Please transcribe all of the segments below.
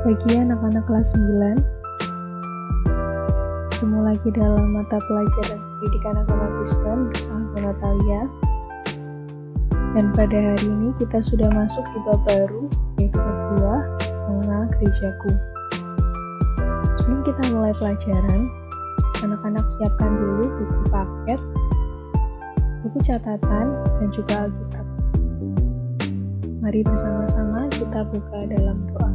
Bagi anak-anak kelas 9, ketemu lagi dalam mata pelajaran pendidikan agama Kristen bersama Bu Natalia. Dan pada hari ini kita sudah masuk di bab baru, yaitu bab 2, mengenal gerejaku. Sebelum kita mulai pelajaran, anak-anak siapkan dulu buku paket, buku catatan, dan juga Alkitab. Mari bersama-sama kita buka dalam doa.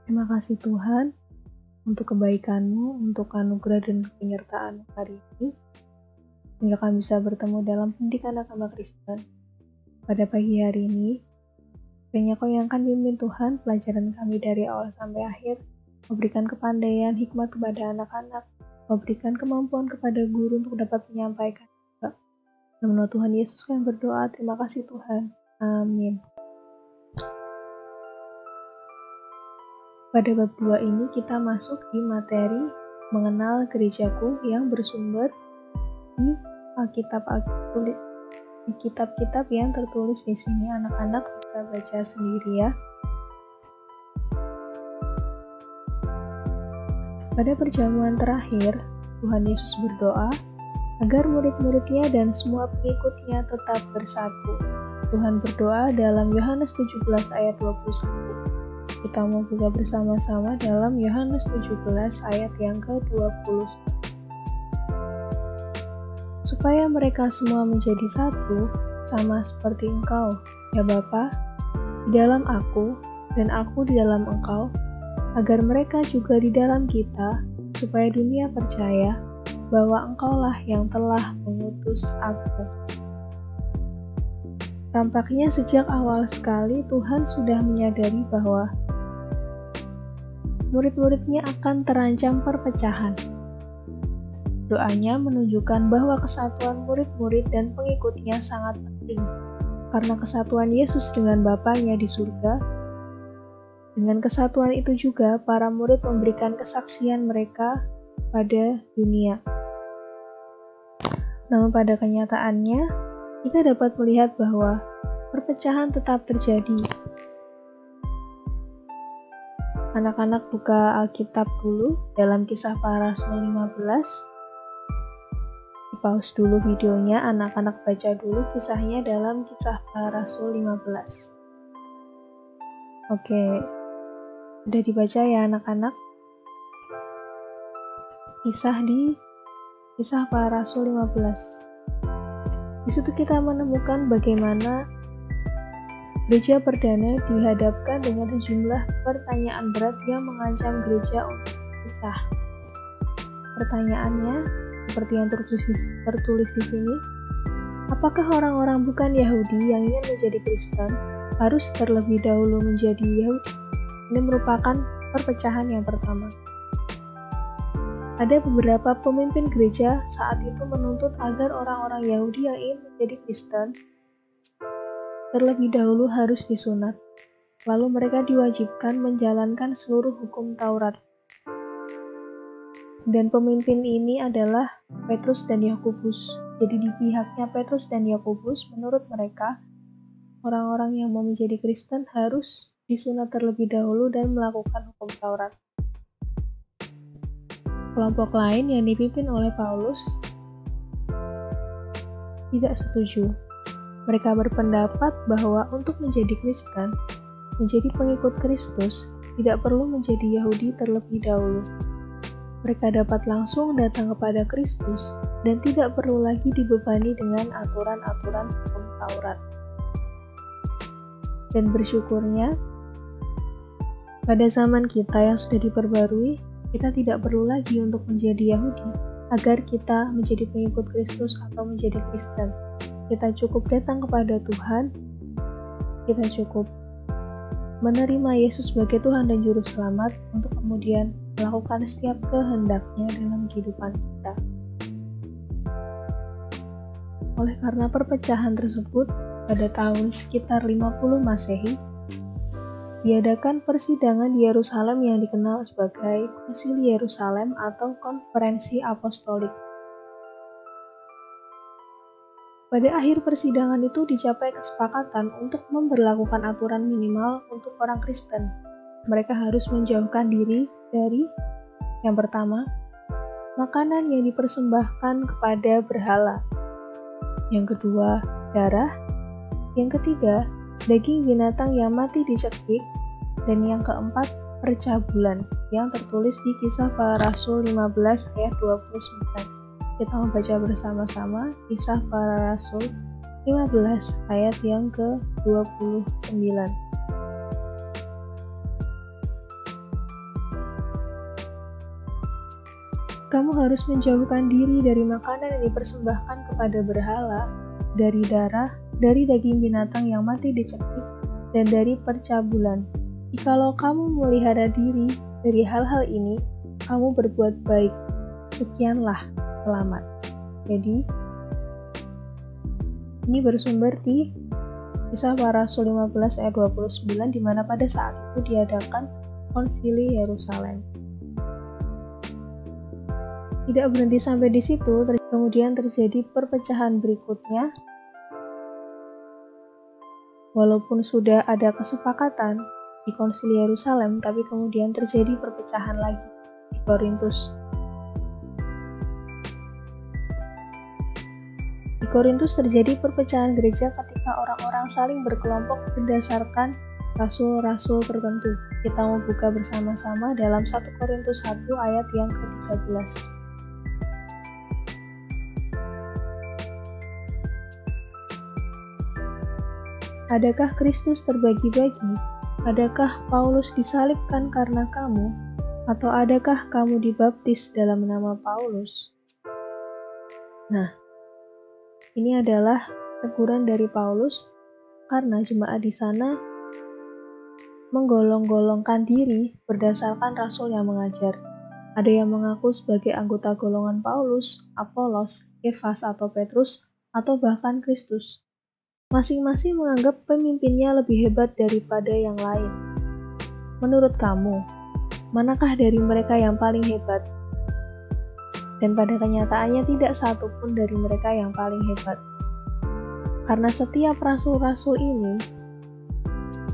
Terima kasih Tuhan untuk kebaikan-Mu, untuk anugerah dan penyertaan hari ini, sehingga kami bisa bertemu dalam pendidikan agama Kristen. Pada pagi hari ini, kiranya Kau yang akan pimpin Tuhan pelajaran kami dari awal sampai akhir, memberikan kepandaian, hikmat kepada anak-anak, memberikan kemampuan kepada guru untuk dapat menyampaikan juga. Dalam nama Tuhan Yesus kami berdoa, terima kasih Tuhan. Amin. Pada bab 2 ini kita masuk di materi mengenal gerejaku yang bersumber di kitab-kitab yang tertulis di sini. Anak-anak bisa baca sendiri ya. Pada perjamuan terakhir, Tuhan Yesus berdoa agar murid-muridnya dan semua pengikutnya tetap bersatu. Tuhan berdoa dalam Yohanes 17 ayat 21. Kita mau buka bersama-sama dalam Yohanes 17 ayat yang ke-21. Supaya mereka semua menjadi satu, sama seperti Engkau, ya Bapa, di dalam Aku, dan Aku di dalam Engkau, agar mereka juga di dalam kita, supaya dunia percaya bahwa Engkaulah yang telah mengutus Aku. Tampaknya sejak awal sekali Tuhan sudah menyadari bahwa murid-muridnya akan terancam perpecahan. Doanya menunjukkan bahwa kesatuan murid-murid dan pengikutnya sangat penting, karena kesatuan Yesus dengan Bapanya di surga. Dengan kesatuan itu juga para murid memberikan kesaksian mereka pada dunia. Namun pada kenyataannya, kita dapat melihat bahwa perpecahan tetap terjadi. Anak-anak buka Alkitab dulu dalam Kisah Para Rasul 15. Di-pause dulu videonya, anak-anak baca dulu kisahnya dalam Kisah Para Rasul 15. Oke, sudah dibaca ya anak-anak? Kisah Para Rasul 15. Di situ kita menemukan bagaimana gereja perdana dihadapkan dengan sejumlah pertanyaan berat yang mengancam gereja untuk pecah. Pertanyaannya, seperti yang tertulis di sini, apakah orang-orang bukan Yahudi yang ingin menjadi Kristen harus terlebih dahulu menjadi Yahudi? Ini merupakan perpecahan yang pertama. Ada beberapa pemimpin gereja saat itu menuntut agar orang-orang Yahudi yang ingin menjadi Kristen terlebih dahulu harus disunat, lalu mereka diwajibkan menjalankan seluruh hukum Taurat. Dan pemimpin ini adalah Petrus dan Yakobus. Jadi di pihaknya Petrus dan Yakobus, menurut mereka, orang-orang yang mau menjadi Kristen harus disunat terlebih dahulu dan melakukan hukum Taurat. Kelompok lain yang dipimpin oleh Paulus tidak setuju. Mereka berpendapat bahwa untuk menjadi Kristen, menjadi pengikut Kristus, tidak perlu menjadi Yahudi terlebih dahulu. Mereka dapat langsung datang kepada Kristus dan tidak perlu lagi dibebani dengan aturan-aturan hukum Taurat. Dan bersyukurnya, pada zaman kita yang sudah diperbarui, kita tidak perlu lagi untuk menjadi Yahudi agar kita menjadi pengikut Kristus atau menjadi Kristen. Kita cukup datang kepada Tuhan, kita cukup menerima Yesus sebagai Tuhan dan Juru Selamat untuk kemudian melakukan setiap kehendaknya dalam kehidupan kita. Oleh karena perpecahan tersebut, pada tahun sekitar 50 Masehi, diadakan persidangan di Yerusalem yang dikenal sebagai Konsili Yerusalem atau Konferensi Apostolik. Pada akhir persidangan itu dicapai kesepakatan untuk memberlakukan aturan minimal untuk orang Kristen, mereka harus menjauhkan diri dari yang pertama, makanan yang dipersembahkan kepada berhala. Yang kedua, darah. Yang ketiga, daging binatang yang mati dicekik. Dan yang keempat, percabulan yang tertulis di Kisah Para Rasul 15 ayat 29. Kita membaca bersama-sama Kisah Para Rasul 15 ayat yang ke-29. Kamu harus menjauhkan diri dari makanan yang dipersembahkan kepada berhala, dari darah, dari daging binatang yang mati dicekik, dan dari percabulan. Jikalau kamu memelihara diri dari hal-hal ini, kamu berbuat baik. Sekianlah selamat. Jadi, ini bersumber di Kisah Para Rasul 15 ayat 29, di mana pada saat itu diadakan Konsili Yerusalem. Tidak berhenti sampai di situ, kemudian terjadi perpecahan berikutnya. Walaupun sudah ada kesepakatan di Konsili Yerusalem, tapi kemudian terjadi perpecahan lagi di Korintus. Di Korintus terjadi perpecahan gereja ketika orang-orang saling berkelompok berdasarkan rasul-rasul tertentu. Kita mau buka bersama-sama dalam 1 Korintus 1 ayat yang ke-13. Adakah Kristus terbagi-bagi? Adakah Paulus disalibkan karena kamu? Atau adakah kamu dibaptis dalam nama Paulus? Nah, ini adalah teguran dari Paulus karena jemaat di sana menggolong-golongkan diri berdasarkan rasul yang mengajar. Ada yang mengaku sebagai anggota golongan Paulus, Apolos, Kefas atau Petrus, atau bahkan Kristus. Masing-masing menganggap pemimpinnya lebih hebat daripada yang lain. Menurut kamu, manakah dari mereka yang paling hebat? Dan pada kenyataannya tidak satu pun dari mereka yang paling hebat. Karena setiap rasul-rasul ini,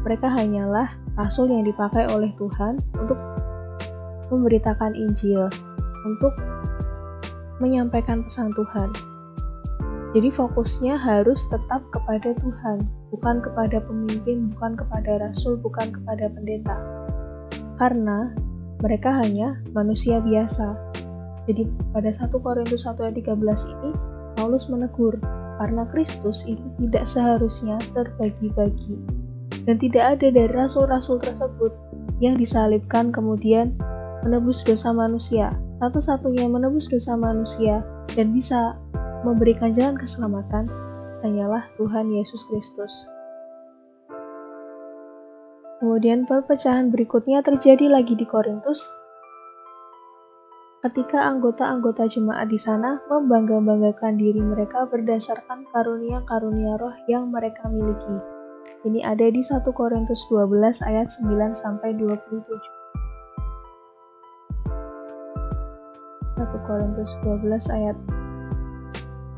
mereka hanyalah rasul yang dipakai oleh Tuhan untuk memberitakan Injil, untuk menyampaikan pesan Tuhan. Jadi fokusnya harus tetap kepada Tuhan, bukan kepada pemimpin, bukan kepada rasul, bukan kepada pendeta. Karena mereka hanya manusia biasa. Jadi pada 1 Korintus 1 ayat 13 ini, Paulus menegur, karena Kristus itu tidak seharusnya terbagi-bagi. Dan tidak ada dari rasul-rasul tersebut yang disalibkan kemudian menebus dosa manusia. Satu-satunya yang menebus dosa manusia dan bisa memberikan jalan keselamatan hanyalah Tuhan Yesus Kristus. Kemudian perpecahan berikutnya terjadi lagi di Korintus ketika anggota-anggota jemaat di sana membangga-banggakan diri mereka berdasarkan karunia-karunia roh yang mereka miliki. Ini ada di 1 Korintus 12 ayat 9 sampai 27. 1 Korintus 12 ayat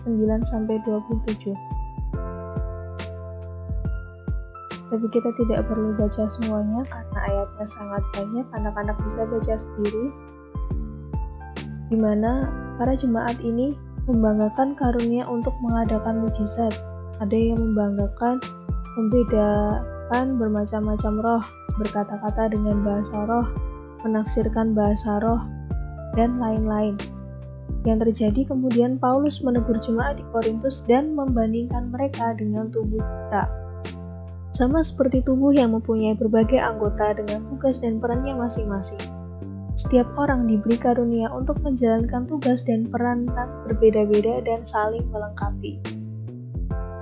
9 sampai 27. Tapi kita tidak perlu baca semuanya karena ayatnya sangat banyak, anak-anak bisa baca sendiri. Di mana para jemaat ini membanggakan karunia untuk mengadakan mujizat. Ada yang membanggakan membedakan bermacam-macam roh, berkata-kata dengan bahasa roh, menafsirkan bahasa roh, dan lain-lain. Yang terjadi kemudian Paulus menegur jemaat di Korintus dan membandingkan mereka dengan tubuh kita. Sama seperti tubuh yang mempunyai berbagai anggota dengan tugas dan perannya masing-masing. Setiap orang diberi karunia untuk menjalankan tugas dan peran berbeda-beda dan saling melengkapi.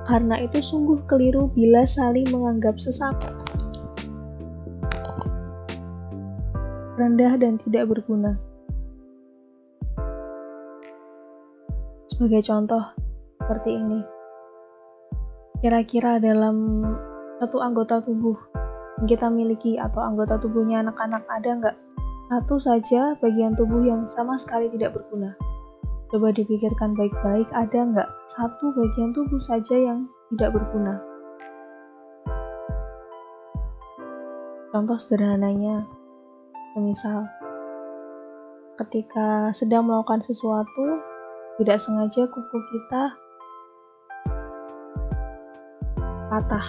Karena itu sungguh keliru bila saling menganggap sesama rendah dan tidak berguna. Sebagai contoh seperti ini, kira-kira dalam satu anggota tubuh yang kita miliki atau anggota tubuhnya anak-anak ada nggak satu saja bagian tubuh yang sama sekali tidak berguna? Coba dipikirkan baik-baik, ada nggak satu bagian tubuh saja yang tidak berguna? Contoh sederhananya, semisal ketika sedang melakukan sesuatu, tidak sengaja kuku kita patah.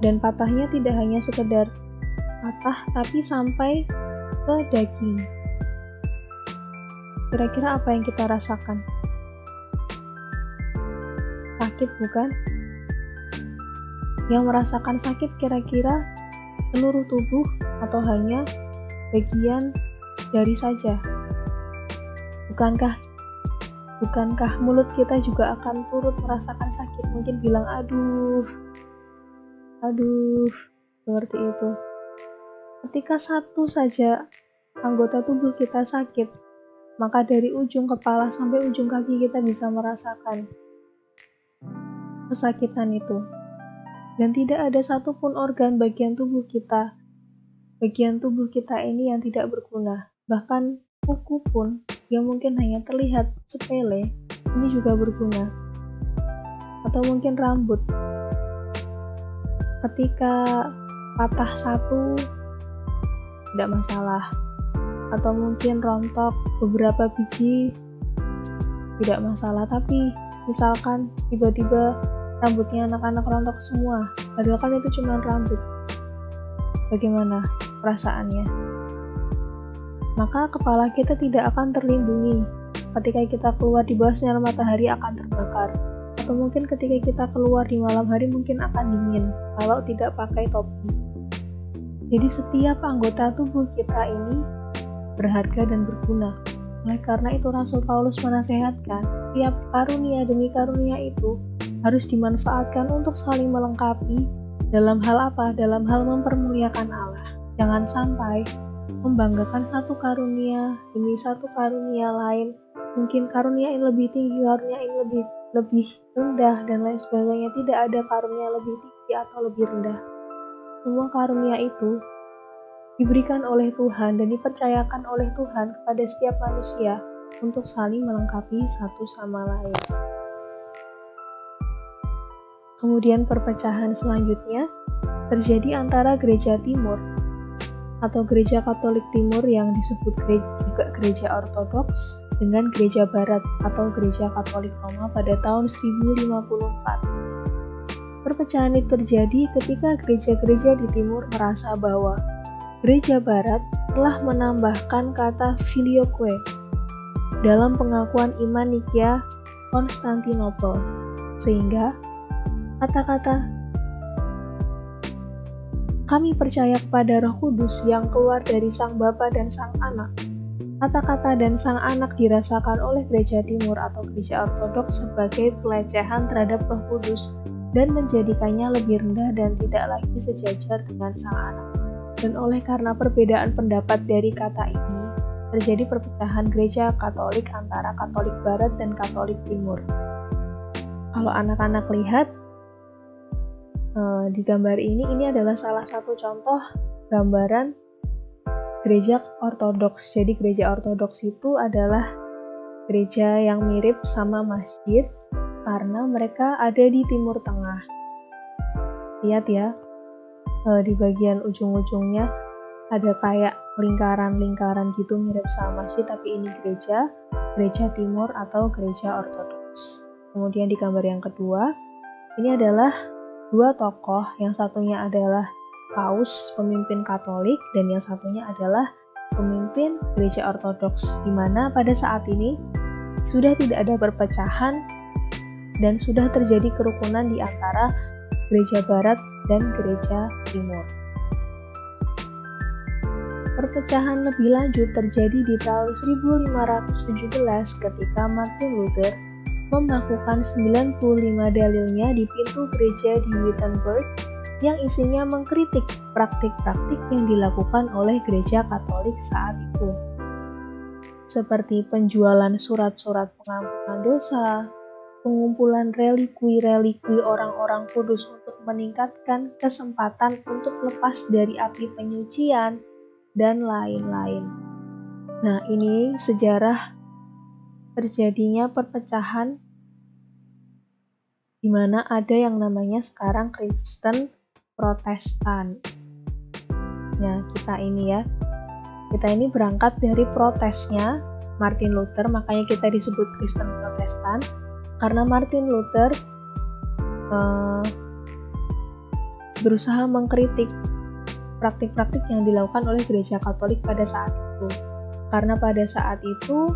Dan patahnya tidak hanya sekedar patah, tapi sampai ke daging. Kira-kira apa yang kita rasakan? Sakit bukan? Yang merasakan sakit kira-kira seluruh tubuh atau hanya bagian jari saja? Bukankah mulut kita juga akan turut merasakan sakit? Mungkin bilang aduh, seperti itu. Ketika satu saja anggota tubuh kita sakit, maka dari ujung kepala sampai ujung kaki kita bisa merasakan kesakitan itu. Dan tidak ada satupun organ bagian tubuh kita ini yang tidak berguna. Bahkan kuku pun yang mungkin hanya terlihat sepele, ini juga berguna. Atau mungkin rambut. Ketika patah satu, tidak masalah. Atau mungkin rontok beberapa biji, tidak masalah. Tapi misalkan tiba-tiba rambutnya anak-anak rontok semua, padahal kan itu cuma rambut. Bagaimana perasaannya? Maka kepala kita tidak akan terlindungi. Ketika kita keluar di bawah sinar matahari akan terbakar. Atau mungkin ketika kita keluar di malam hari mungkin akan dingin kalau tidak pakai topi. Jadi setiap anggota tubuh kita ini berharga dan berguna. Oleh karena itu Rasul Paulus menasehatkan setiap karunia demi karunia itu harus dimanfaatkan untuk saling melengkapi. Dalam hal apa? Dalam hal mempermuliakan Allah. Jangan sampai membanggakan satu karunia demi satu karunia lain. Mungkin karunia ini lebih tinggi, karunia ini lebih rendah, dan lain sebagainya. Tidak ada karunia lebih tinggi atau lebih rendah. Semua karunia itu diberikan oleh Tuhan dan dipercayakan oleh Tuhan kepada setiap manusia untuk saling melengkapi satu sama lain. Kemudian perpecahan selanjutnya terjadi antara gereja timur atau gereja Katolik Timur yang disebut juga gereja Ortodoks dengan gereja Barat atau gereja Katolik Roma pada tahun 1054. Perpecahan itu terjadi ketika gereja-gereja di timur merasa bahwa gereja Barat telah menambahkan kata filioque dalam pengakuan iman Nikea Konstantinopel, sehingga kata-kata "Kami percaya kepada Roh Kudus yang keluar dari Sang Bapa dan Sang Anak." Kata-kata "dan Sang Anak" dirasakan oleh gereja timur atau gereja ortodoks sebagai pelecehan terhadap Roh Kudus dan menjadikannya lebih rendah dan tidak lagi sejajar dengan Sang Anak. Dan oleh karena perbedaan pendapat dari kata ini, terjadi perpecahan gereja Katolik antara Katolik Barat dan Katolik Timur. Kalau anak-anak lihat di gambar ini adalah salah satu contoh gambaran gereja ortodoks. Jadi gereja ortodoks itu adalah gereja yang mirip sama masjid karena mereka ada di timur tengah. Lihat ya, di bagian ujung-ujungnya ada kayak lingkaran-lingkaran gitu mirip sama masjid, tapi ini gereja timur atau gereja ortodoks. Kemudian di gambar yang kedua, ini adalah dua tokoh, yang satunya adalah Paus, pemimpin Katolik, dan yang satunya adalah pemimpin gereja ortodoks, di mana pada saat ini sudah tidak ada perpecahan dan sudah terjadi kerukunan di antara gereja Barat dan gereja Timur. Perpecahan lebih lanjut terjadi di tahun 1517 ketika Martin Luther melakukan 95 dalilnya di pintu gereja di Wittenberg yang isinya mengkritik praktik-praktik yang dilakukan oleh gereja Katolik saat itu. Seperti penjualan surat-surat pengampunan dosa, pengumpulan relikui-relikui orang-orang kudus untuk meningkatkan kesempatan untuk lepas dari api penyucian, dan lain-lain. Nah, ini sejarah terjadinya perpecahan di mana ada yang namanya sekarang Kristen Protestan. Nah, kita ini berangkat dari protesnya Martin Luther, makanya kita disebut Kristen Protestan, karena Martin Luther berusaha mengkritik praktik-praktik yang dilakukan oleh gereja Katolik pada saat itu. Karena pada saat itu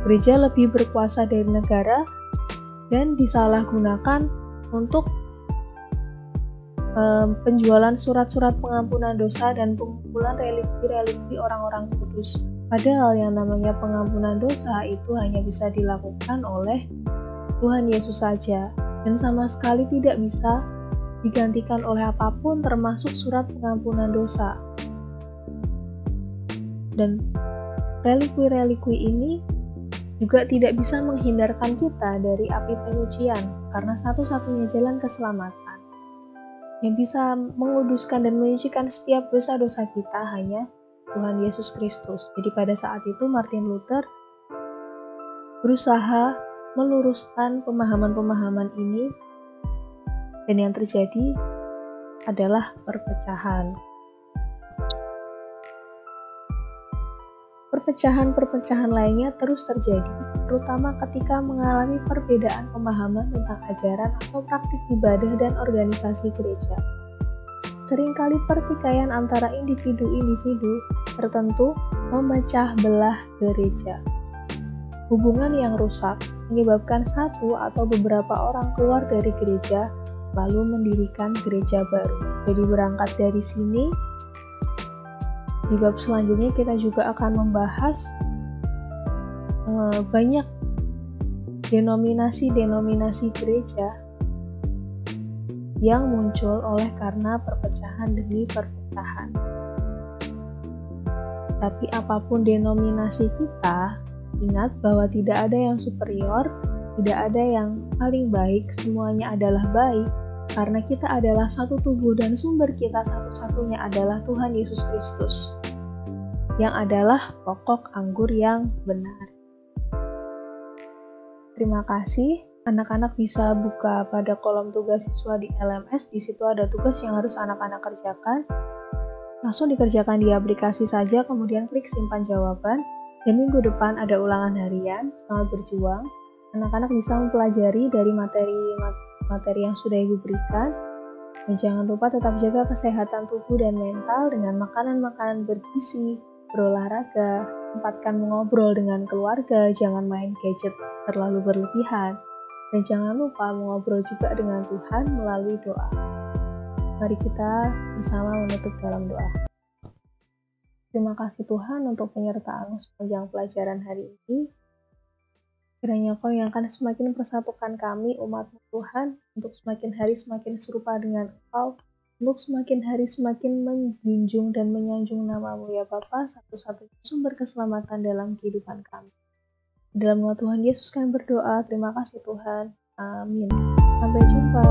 gereja lebih berkuasa dari negara dan disalahgunakan untuk penjualan surat-surat pengampunan dosa dan pengumpulan religi-religi orang-orang kudus. Padahal yang namanya pengampunan dosa itu hanya bisa dilakukan oleh Tuhan Yesus saja dan sama sekali tidak bisa digantikan oleh apapun termasuk surat pengampunan dosa. Dan relikui-relikui ini juga tidak bisa menghindarkan kita dari api penyucian, karena satu-satunya jalan keselamatan yang bisa menguduskan dan menyucikan setiap dosa-dosa kita hanya Tuhan Yesus Kristus. Jadi pada saat itu Martin Luther berusaha meluruskan pemahaman-pemahaman ini, dan yang terjadi adalah perpecahan. Perpecahan-perpecahan lainnya terus terjadi, terutama ketika mengalami perbedaan pemahaman tentang ajaran atau praktik ibadah dan organisasi gereja. Seringkali pertikaian antara individu-individu tertentu memecah belah gereja. Hubungan yang rusak menyebabkan satu atau beberapa orang keluar dari gereja lalu mendirikan gereja baru. Jadi berangkat dari sini, di bab selanjutnya kita juga akan membahas banyak denominasi-denominasi gereja yang muncul oleh karena perpecahan demi perpecahan. Tapi apapun denominasi kita, ingat bahwa tidak ada yang superior, tidak ada yang paling baik, semuanya adalah baik, karena kita adalah satu tubuh dan sumber kita satu-satunya adalah Tuhan Yesus Kristus, yang adalah pokok anggur yang benar. Terima kasih. Anak-anak bisa buka pada kolom tugas siswa di LMS, di situ ada tugas yang harus anak-anak kerjakan. Langsung dikerjakan di aplikasi saja, kemudian klik simpan jawaban, dan minggu depan ada ulangan harian. Selamat berjuang. Anak-anak bisa mempelajari dari materi yang sudah Ibu berikan. Dan jangan lupa tetap jaga kesehatan tubuh dan mental dengan makanan-makanan bergizi, berolahraga, sempatkan mengobrol dengan keluarga, jangan main gadget terlalu berlebihan. Dan jangan lupa mengobrol juga dengan Tuhan melalui doa. Mari kita bersama menutup dalam doa. Terima kasih Tuhan untuk penyertaan sepanjang pelajaran hari ini. Kiranya Kau yang akan semakin persatukan kami, umat Tuhan, untuk semakin hari semakin serupa dengan Engkau, untuk semakin hari semakin menjunjung dan menyanjung nama-Mu ya Bapa, satu-satunya sumber keselamatan dalam kehidupan kami. Dalam nama Tuhan Yesus kami berdoa, terima kasih Tuhan. Amin. Sampai jumpa.